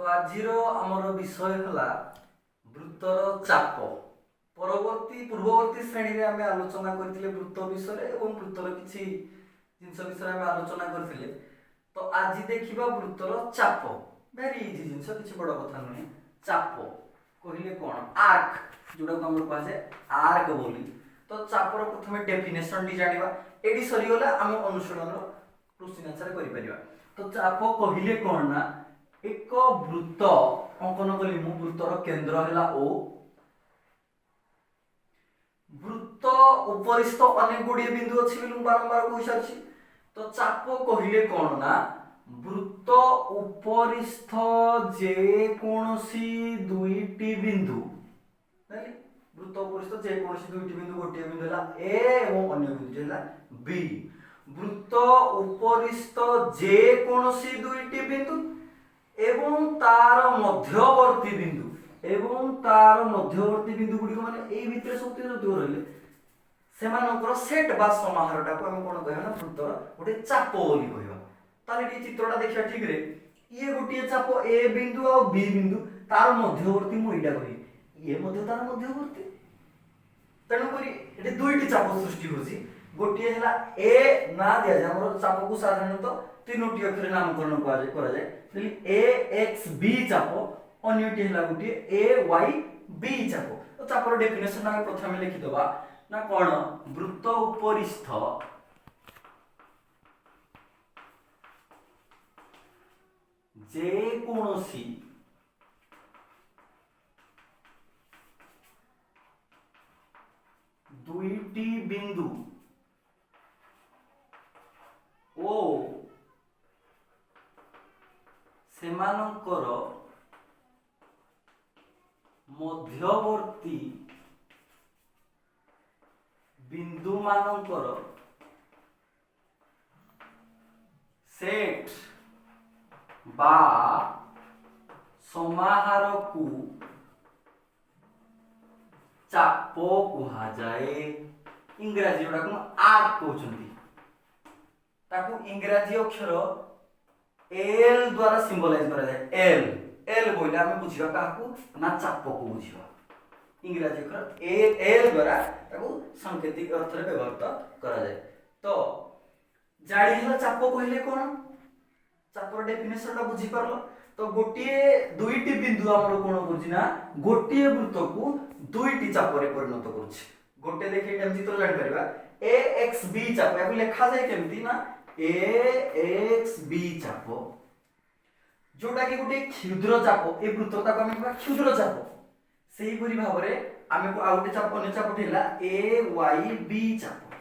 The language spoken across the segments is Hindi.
तो आज आमर विषय है वृत्तर चाप। पूर्ववर्ती श्रेणी में आम आलोचना करते वृत्त विषय और वृत्तर किसी जिनस विषय आम आलोचना करते। तो आज देखा वृत्तर चाप। वेरी इजी जिनस किसी बड़ कथा नुहे। चाप कहले कौन आर्क जोटा को आम कहुए आर्क बोली। तो चापर प्रथम डेफिनेशन टी जाना ये सरीगला आम अनुशीलन क्वेश्चन आंसर कर। तो चाप कहले कौन ना एक वृत्त अंकन कली मु वृत्तर केंद्र है ओ। वृत्त उपरिस्थ अनेक गुड़िए बिंदु अच्छी बारंबार कही सारी। तो चाप कहले कौन ना वृत्त उपरिस्थ जेकोसी दुईटी बिंदु वृत्त उपरिस्थ जेकोसी दुईटी बिंदु गोटे बिंदु है ए और अन्य बिंदु है बी। वृत्त उपरिस्थ जेकोसी दुईटी बिंदु एवं तार मध्यवर्ती बिंदु गुड़ी माने एई भितर शक्ति जो रहिले सेमानकर सेट बा समाहारटा को हम कोन कहना वृत्तर गोटे चाप बोली कहबा। ताले ये चित्रटा देखिया ठीक रे ये गोटे चाप ए बिंदु और बी बिंदु तार मध्यवर्ती मु एटा कहि ये मध्य तार मध्यवर्ती तणु करी एटे दुईटी चाप सृष्टि होसी। गोटे हला ए ना दिया जाय हमर चाप को साधारणतः तीनोटी अक्षर नामकरण करा जाय ए एक्स बी चाप अन्यटी हला गोटे ए वाई बी चाप। तो चापर डेफिनेशन आगे प्रथम लिखि दबा ना कोन वृत्त उपरिस्थ जे कोनोसी दुईटी बिंदु ओ सेमानकर मध्यवर्ती बिंदु मानकर सेट बा समाहार को चाप कहा जाए। इंग्राजी जोड़ा को आर्क कहउछंती ताकू इंग्राजी अक्षर एल द्वारा सिंबलाइज करा जाए। एल एल बोले आम बुझा क्या ना चाप को बुझा इंग्राजी अक्षर एल द्वारा ताकू सांकेतिक अर्थ रे व्यवहार करा जाए। तो जाडी चाप कहले कौन चापर डेफिनेशन टा बुझी पारलो। तो गोटे दुईटी बिंदु हमर कोन बुझी ना गोटे वृत्त को दुईटी चाप रे परिणत करूछि। गोटे देखि हम चित्र जान परबा ए एक्स बी चाप या लिखा जाय केमती ना ए एक्स बी चाप जोटा कि गोटे क्षुद्र चाप ए वृत्तता को हम कहबा क्षुद्र चाप। सेही परि भाव रे आमे को आउटे चाप अन्य चाप ठेला ए वाई बी चाप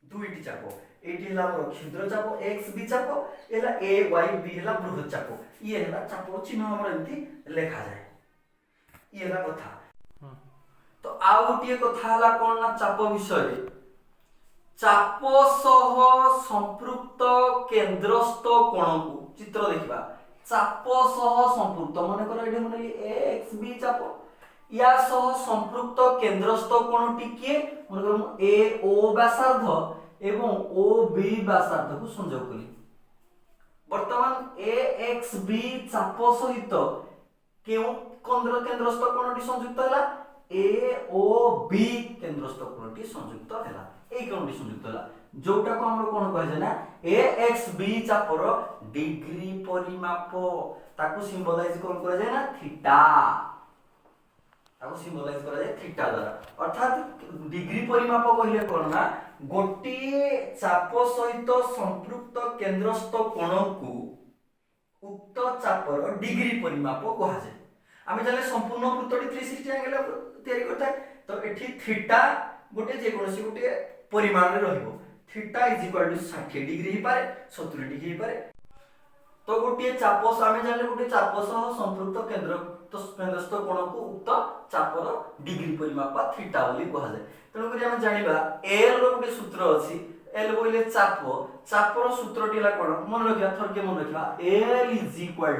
दुईटी चाप एटी हला हमर क्षुद्र चाप एक्स बी चाप एला ए वाई बी हला बृहत चाप ये हला चाप चिन्ह हमर एंती लेखा जाय। ये हला कथा। तो आ गोटे कथा हला कोन ना चाप विषय चाप सह संपृक्त केंद्रस्थ कोण को चित्र देखिबा चाप सह संपृक्त माने कर एठी माने एक्स बी चाप या सह संपृक्त केंद्रस्थ कोणटी के माने कर ए ओ व्यासार्ध एवं ओ बी व्यासार्ध को संयोग करी। वर्तमान ए एक्स बी चाप सहित केउ केंद्रस्थ कोणटी संयुक्त हला ए ओ बी केंद्रस्थ कोणटी संयुक्त हला ए कोणटी संयुक्त हला जोटा को हमरो कोन कहै छै ना ए एक्स बी चापर डिग्री परिमाप ताकू सिंबलाइज कोन करा जाय ना थीटा ताकू सिंबलाइज करा जाय थीटा द्वारा। अर्थात डिग्री परिमाप कहले कोन ना गोटी चाप सहित संपृक्त केंद्रस्थ कोण को उक्त चापर डिग्री परिमाप कहा जाय। आमे जाले संपूर्ण वृत्तटी 360 एंगल तयारी करता तो एठी थीटा गोटे जे कोनसी गोटे परिमाण रे रहइबो theta is equal to 60 degree ही पारे 70 डिग्री ही पारे। तो गोटे चाप आमे जाले गोटे चाप सह संपृक्त केंद्रस्थ कोण को उक्त चापर डिग्री परिमाप थीटा बोली कहा जाय। तनो करी आमे जानिबा एल रो गोटे सूत्र अछि एल बोले चापर सूत्रटी हला कोन मन रखिया थरके मन रखिया L is equal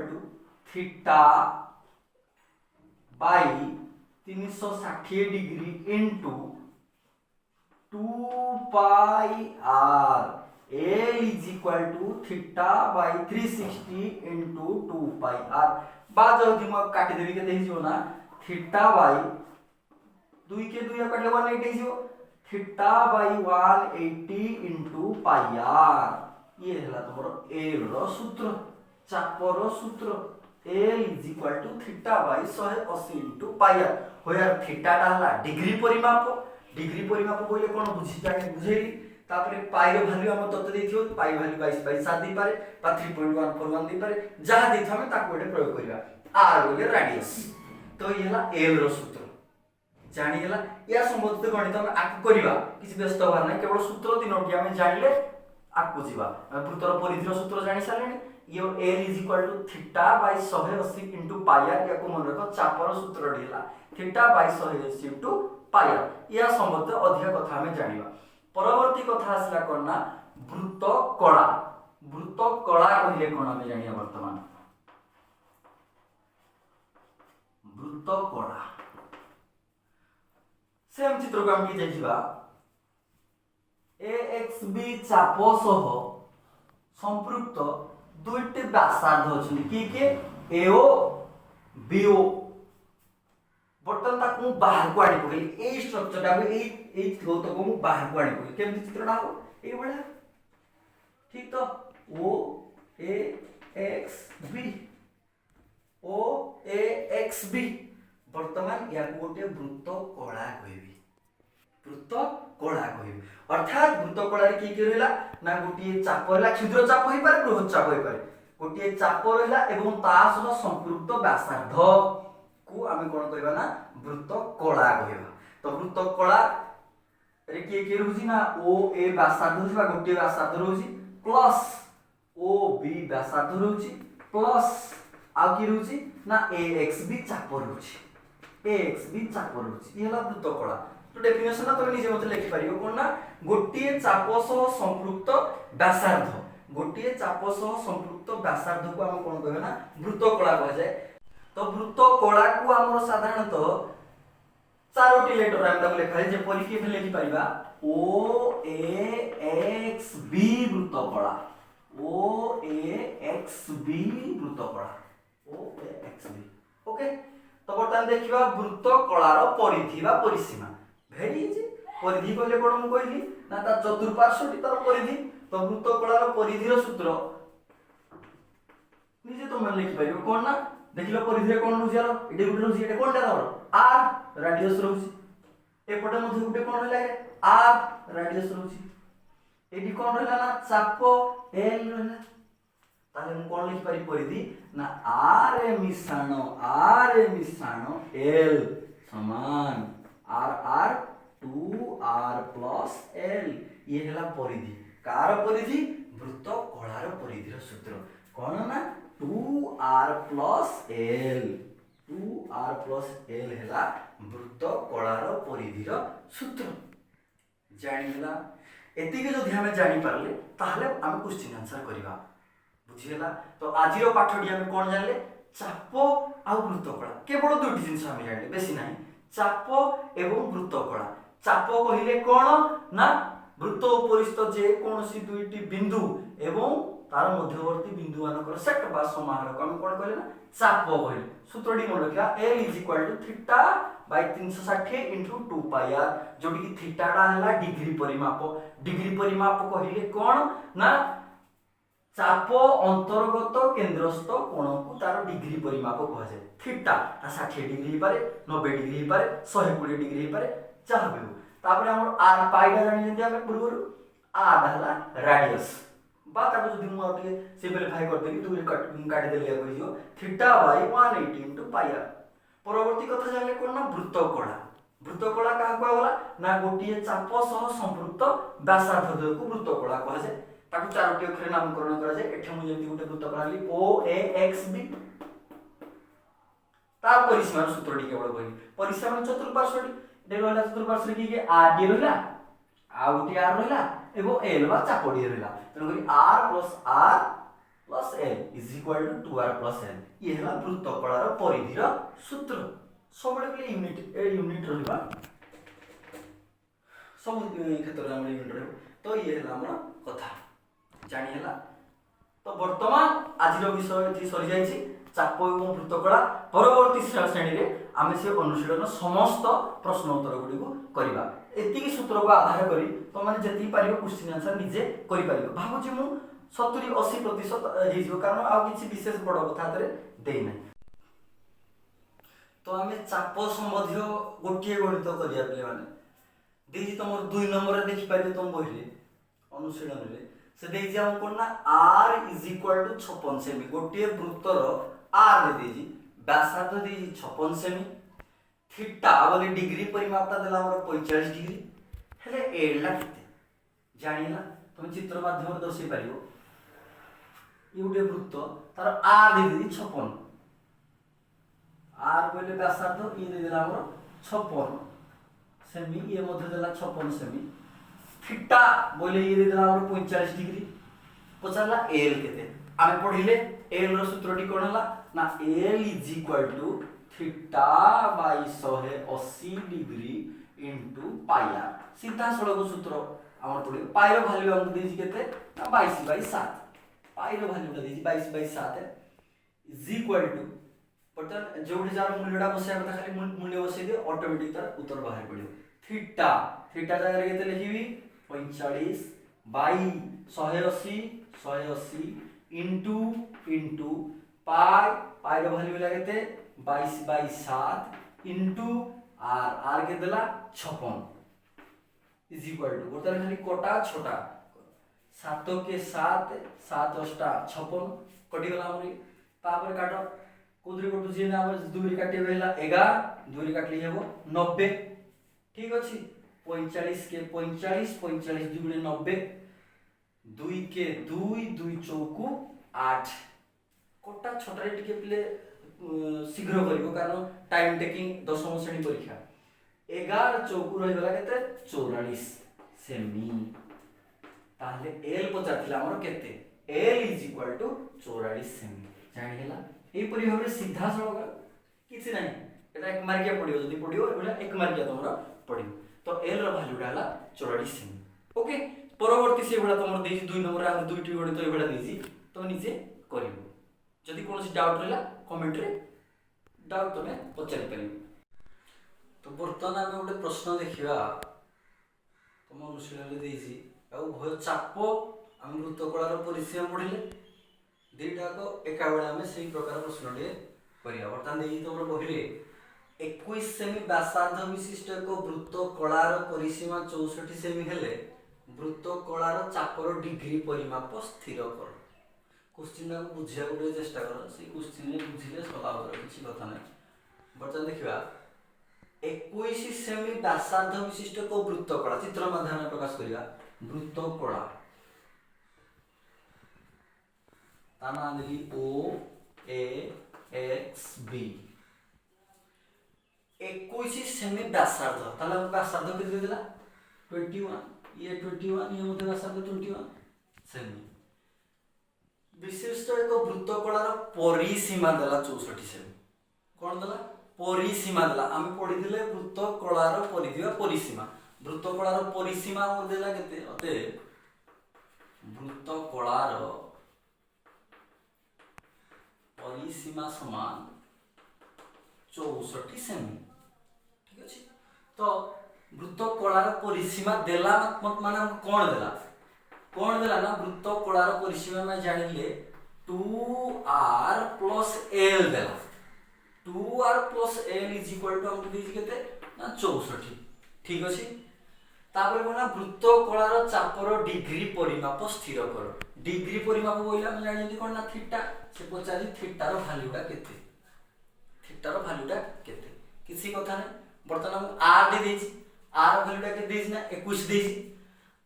to theta by 360 degree into 2 pi r L is equal to theta by 360 into 2 pi r बा जल्दी मैं काटी देबी के देहि जो ना थीटा बाय 2 के 2 काटले 180 जो theta by 180 into pi r ये हला तमरो L रो सूत्र चापर रो सूत्र L is equal to theta by 180 into pi r होया थीटा टा हला डिग्री परिमाप बोले कोन बुझी जाके बुझेली तापरे पाई रो वैल्यू हम तत्व देथियो पाई वैल्यू 22/7 दी पारे बा 3.141 दी पारे जहा देथि हम ताको एटे प्रयोग करिवा r बोले रेडियस तो येला l रो सूत्र जानि गेला या संबंधित गणित हम आकु करिवा किछि व्यस्त होबार नै केवल सूत्र तीनोटी हम जानिले आकु जीवा वृत्तर परिधि रो सूत्र जानि सालेनी यो l is equal to theta by 180 into pi r याको मन रखो चापर सूत्र ढिला theta by 180 into pi r या संबंधित अधिक कथा हम जानिबा परवर्ती कथा आसला कोना वृत्त कला कहिले कोन हम जानिया वर्तमान वृत्त कला सेम चित्र को हम की देखिबा axb चाप सह संपृक्त दुईटी व्यासार्ध अछि की के AO BO बर्तन तक मु बाहर को आनी पकली ए स्ट्रक्चर टा ए थ्रो तक मु बाहर को आनी पकली केमति चित्रटा हो ए बडा ठीक तो O A X B O A X B वर्तमान या गोटे वृत्त कला कहबी अर्थात वृत्त कला रे की रहला ना गोटे चाप रहला क्षुद्र चाप होई पारे बृहत चाप होई पारे गोटे चाप रहला एवं ता सह संपृक्त व्यासार्ध को आमे कोन कहबा ना वृत्त कला कहबा तो वृत्त कला रे के रहउची ना ओ ए व्यासार्ध होची बा गोटे व्यासार्ध रहउची प्लस ओ बी व्यासार्ध रहउची प्लस आ की रहउची ना ए एक्स बी चाप रहउची ए एक्स बी चाप रहउची ये हला वृत्त कला तो डेफिनेशन ना तो निजे मते लिखि पारियो कोन ना गोटे चाप सह संपृक्त व्यासार्ध गोटे चाप सह संपृक्त व्यासार्ध को हम कोन कहबा ना वृत्त कला कह जाय तो वृत्त कला को हमर साधारणतः चारोटी लेटर हम तक लिखा है जे परिके में लिखि परिबा O A X B वृत्त कला O A X B वृत्त कला O A X B okay तो बर्तमान देखिबा वृत्त कलार परिधि बा परिसीमा भेरी इजी परिधि कहले कोन हम कहली ना ता चतुर्पार्श्वटी तार परिधि तो वृत्त कलार परिधि रो सूत्र निजे तो मन लिखि परिबो कोन ना देखिलो परिधि रे कोन रुजियारो एडी गुटे रुजि एटा कोनटा दावर r रेडियस रहउची एपटे मध्ये गुटे कोन रहला r रेडियस रहउची एडी कोन रहला ना चाप l रहला ताले हम कोन लिखि पारि परिधि ना r मिसाण l समान r 2r plus l ये हला परिधि कार परिधि वृत्त कलार परिधि रो सूत्र कोन ना 2r plus l हला वृत्त कलार परिधि रो सूत्र जानिला एतिके जदि हम जानि पारले ताहले हम क्वेश्चन आंसर करिवा बुझियला तो आज रो पाठडी हम कोन जानले चाप आ वृत्त कला केवल दुटी जिंस हम जानले बेसी नाही चाप एवं वृत्त कला चाप कहिले कोन ना वृत्त उपरिस्थ जे कोनसी दुईटी बिंदु एवं तार मध्यवर्ती बिंदु मानकर सेट बा समाहार को हम कोन कहले ना चाप कहले सूत्रडी मन रखिया L = theta by 360 into 2 pi r जोटी की थीटा डा हला डिग्री परिमाप कहिले कोन ना चाप अंतर्गत केंद्रस्थ कोण को तार डिग्री परिमाप कह जाय थीटा 60 डिग्री पारे 90 डिग्री पारे 120 डिग्री पारे चाह बेउ तापर हमर r पाई डा जानि जंती हम पूर्व r हला रेडियस बात अब जदि मु आटे सिंपलीफाई कर देबी दुई काट देले कहियो theta by 180 into pi r परवर्ती कथा जानले कोन ना वृत्त कला का कहला ना गोटिए चाप सह संपृक्त व्यासार्ध को वृत्त कला कह जाय ताकू चारोटी अक्षर नामकरण करा जाय एठे मु जेंति गुटे वृत्त कला ली O A X B तार परिसीमा सूत्रटी केवल कहि परिसीमा चतुर्पार्श्वटी देलला चतुर्पार्श्व की के r डी रहला आ गोटी r रहला एवं l बा चापडी रहला तनो करी r plus l is equal to 2r plus l ये हला वृत्त कलार परिधि रो सूत्र सबले के यूनिट रहबा सब क्षेत्र में यूनिट रहबा तो ये हला हमर कथा ଜାଣିହେଲା। ତ ବର୍ତ୍ତମାନ ଆଜିର ବିଷୟ ଏଠି ସରିଯାଇଛି ଚାପ ଏବଂ ବୃତ୍ତକଳା। ପରବର୍ତ୍ତୀ ଶ୍ରେଣୀରେ ଆମେ ସେ ଅନୁଶୀଳନ ସମସ୍ତ ପ୍ରଶ୍ନ ଉତ୍ତର ଗୁଡ଼ିକୁ କରିବା। ଏତିକି ସୂତ୍ରକୁ ଆଧାର କରି ତମମାନେ ଯେତିକି ପାରିବ କ୍ୱେଶ୍ଚିନ୍ ଆନ୍ସର ନିଜେ କରିପାରିବ। ଭାବୁଛି ମୁଁ 70-80% ହେଇଯିବ, କାରଣ ଆଉ କିଛି ବିଶେଷ ବଡ଼ କଥା ହାତରେ ଦେଇନାହିଁ। ତ ଆମେ ଚାପ ସମ୍ବନ୍ଧୀୟ ଗୋଟିଏ ଗଣିତ କରିବା ପିଲାମାନେ। ଦେଇଛି ତମର 2 ନମ୍ବରରେ ଦେଖିପାରିବେ ତମ ବହିରେ ଅନୁଶୀଳନରେ ସେ ଦେଇଛି ଆମକୁ କଣ ନା r = 56 ସେମି। ଗୋଟିଏ ବୃତ୍ତର r ରେ ଦେଇଛି, ବ୍ୟାସାର୍ଧ ଦେଇଛି 56 ସେମି, থিটা ବୋଲି ডিগ্ରୀ ପରିମାପଟା ଦେଲା ଆମର 45 ডিগ্ରୀ। ହେଲେ l ଟା କେତେ ଜାଣିଲା ତମେ ଚିତ୍ର ମାଧ୍ୟମରେ ଦର୍ଶାଇ ପାରିବ। ଏ ଗୋଟେ ବୃତ୍ତ ତାର r ଦେଇଛି 56, r କହିଲେ ବ୍ୟାସାର୍ଧ, ଇଏ ଦେଇଦେଲା ଆମର 56 ସେମି, ଇଏ ମଧ୍ୟ ଦେଲା 56 ସେମି, থিটা ବୋଇଲେ ଇଏ ଦେଇଦେଲା ଆମର 45 ডিগ্ରୀ। ପଚାରିଲା l କେତେ? ଆମେ ପଢିଲେ l ର ସୂତ୍ରଟି କଣ ହେଲା ନା l = theta by 180 degree into pi r। ସିଧାସଳଖ ସୂତ୍ର ଆମର ପଡିବ। ପାଇ ର ଭ୍ୟାଲୁ ଆମକୁ ଦେଇଛି କେତେ ନା 22/7। ପାଇ ର ଭ୍ୟାଲୁଟା ଦେଇଛି 22/7 = ବର୍ତ୍ତମାନ ଯୋଉଠି ଯାର ମୂଲ୍ୟଟା ବସେଇବା କଥା ଖାଲି ମୂଲ୍ୟ ବସେଇ ଦିଅ, ଅଟୋମେଟିକ ତାର ଉତ୍ତର ବାହାରି ପଡିବ। থিটা ଜାଗାରେ କେତେ ଲେଖିବି 45 ବାଇ 180 ইনটু পাই ର ଭ୍ୟାଲୁ ହେଲା କେତେ 22/7 ইনটু r କେତେ ଦେଲା 56 = ବର୍ତ୍ତମାନ ଖାଲି କଟା ଛଟା 7 के 7 7 8 56 କଟିଗଲା ଆମର। ତାପରେ କାଟ କୋଉଥିରେ କଟୁଛି ନା ଆମର 2 ରେ କାଟିବେ ହେଲା 11, 2 ରେ କାଟଲି ହେବ 90। ठीक अच्छे 45 के 45 45 दुगुणे 90, 2 के 2 2 चौकु 8। कोटा छोटा टिके पिले शीघ्र करिवो कारण टाइम टेकिंग दशम श्रेणी परीक्षा। 11 चौकु रहि गला केते 44 सेमी। ताहले एल पचारथिला हमर केते एल = 44 सेमी जानि गेला। एई परि भाबरे सीधा सळग किछि नाही, एटा एक मार्किया पडियो, जदि पडियो एबोला एक मार्किया तमरा पडियो। तो एल रो भ्यालुटा हला 44 सेमी। ओके परवर्ती से बडा तमर देजी 2 नंबर आ दुईटी गणित ए बडा देजी तो निजे करिवो। जदि कोनोसी डाउट रहला कमेंट रे डाउट तमे पचारि परिबो। तो बर्तमान आमे गोटे प्रश्न देखिबा तम अनुशीलन रे देजी आ भय चाप हम वृत्तकळार परिसीमा पढिले दुईटा को एका बेला आमे सेही प्रकार प्रश्न रे करिया। बर्तमान देजी तमर बहिरे 21 सेमी व्यासार्ध विशिष्ट एक वृत्तकळार परिसीमा 64 सेमी हेले वृत्तकळार चापर डिग्री परिमाप स्थिर कर। क्वेश्चन को बुझिया को चेष्टा कर, से क्वेश्चन रे बुझिले सला और किछि कथा नै। बर्तमान देखिबा 21 सेमी व्यासार्ध विशिष्ट एक वृत्तकळा चित्र माध्यम प्रकाश करिया। वृत्तकळा ता नाम देली O A X B 21 सेमी व्यासार्ध ताला व्यासार्ध केते देला 21, ये 21 ये मध्ये व्यासार्ध 21 सेमी। विशिष्ट एक वृत्तकळार परिसीमा देला 64 सेमी। कोन देला परिसीमा देला। आमे पढिथिले वृत्तकळार परिधिवा परिसीमा। वृत्तकळार परिसीमा हमर देला केते अते वृत्तकळार परिसीमा समान 64 सेमी। ठीक अछि। तो वृत्तकळार परिसीमा देला माने कोन देला ना वृत्तकळार परिसीमा में जानिले 2r + l देला। 2r + l = हम दिछि केते ना 64। ठीक अछि। तापर कोना वृत्तकळार चापर डिग्री परिमाप स्थिर कर। डिग्री परिमाप बोइला हम जानिली कोन ना थीटा। से पचारि थीटा रो भ्यालुटा केते, थीटा रो भ्यालुटा केते किसी कथा नै। बर्तमान हम r दे देछि, r रो भ्यालुटा केते देछि ना 21 देछि।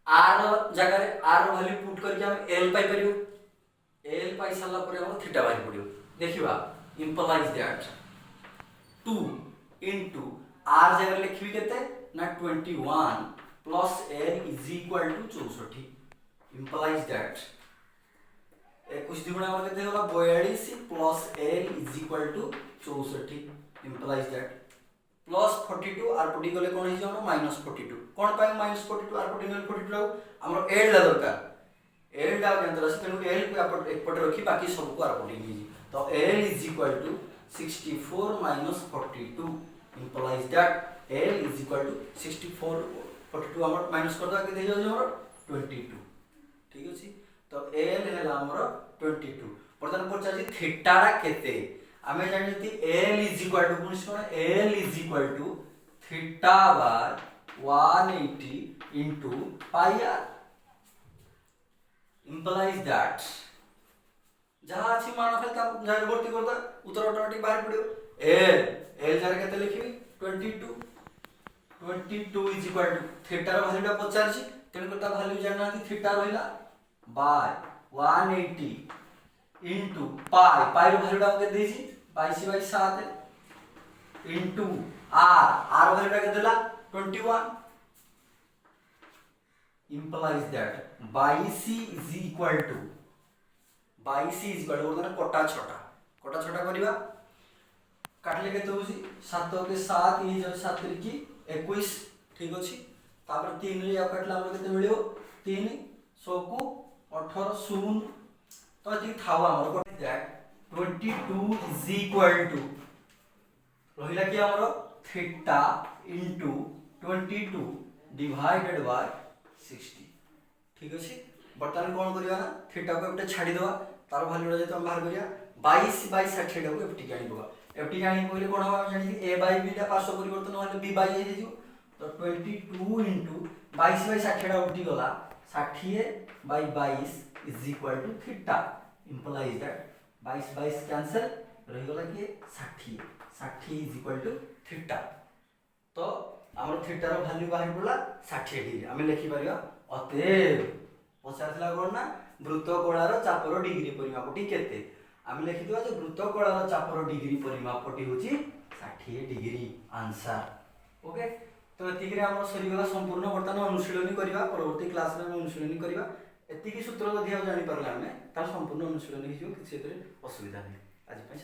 r जगह रे r रो भ्यालु पुट करके हम l पाई परियो। l पाई साला परे हम थीटा बाहर पडियो। देखिबा इंप्लाइज दैट 2 into r जगह लिखबी केते ना 21 plus l = 64। इंप्लाइज दैट 21 दुगुणा हमर केते होला 42 plus l = 64। Implies that plus 42 आर पटी गले कोन हिजो -42। कोन पाई -42 आर पटी गले 42 हमर l ला दरकार। एल टा ज्ञात राशि तेणु एल को एपटे रखी बाकी सब को आरपटे नहीं तो L is equal to 64 minus 42 implies that L is equal to 64 42 हमर माइनस कर दो के दे जाउ हमर 22 ठीक अछि तो L हैला हमर 22 वर्तमान पछा जी थीटा रा केते आमे जानि L is equal to पुनिस कोन L is equal to theta by 180 into pi r implies that जहाँ अच्छी मान रखा था जहाँ भर्ती करता उत्तर ऑटोमेटिक बाहर पड़ियो एल जार केते लिखिबी 22 is equal to theta rho वैल्यूटा पचारछि तेन करता वैल्यू जानना थी थीटा रहिला बाय 180 इनटू पाई रो वैल्यूटा के देछि 22/7 इनटू आर वैल्यूटा के देला 21 implies that 22 is equal to 22 is equal to Kota छोटा करिबा काटले केते होसी 7 के 7 ई जो 7 की 21 ठीक अछि तापर 3 रे काटला हमर केते मिलियो 3 100 को 18 0 तो एति थावा हमर कोटे दैट 22 is equal to रहिला कि हमर थीटा इनटू 22 डिवाइडेड बाय 60 ठीक अछि बर्तमान कोन करिया ना थीटा को एपटे छाडी देबा तार वैल्यूटा जे हम बाहर करिया 22/60 टा को एपटी गाणी देबा एपटी गाणी कोइले कोन हम जानि a बाय b टा पार्श्व परिवर्तन होले b बाय a हे जिवो तो 22 इनटू 22/60 टा उठी गला 60/22 is equal to theta implies that 22 cancel रहि गला कि 60 इज इक्वल टू थीटा तो हमर थीटा रो वैल्यू बाहर पड़ला 60 डिग्री हमें लिखि परिया अतएव पचारथिला कोन ना वृत्तगोळार चापर डिग्री परिमापटी केते आमे लिखि दिबा जे वृत्तगोळार चापर डिग्री परिमापटी होची 60 डिग्री आंसर ओके तो एति के हमर सरी गला संपूर्ण वर्तमान अनुशीलनी करिवा परवर्ती क्लास में अनुशीलनी करिवा एति की सूत्र जदि हम जानि परला हमें तार संपूर्ण अनुशीलनी हिजो किछि एतरे असुविधा नै आज पय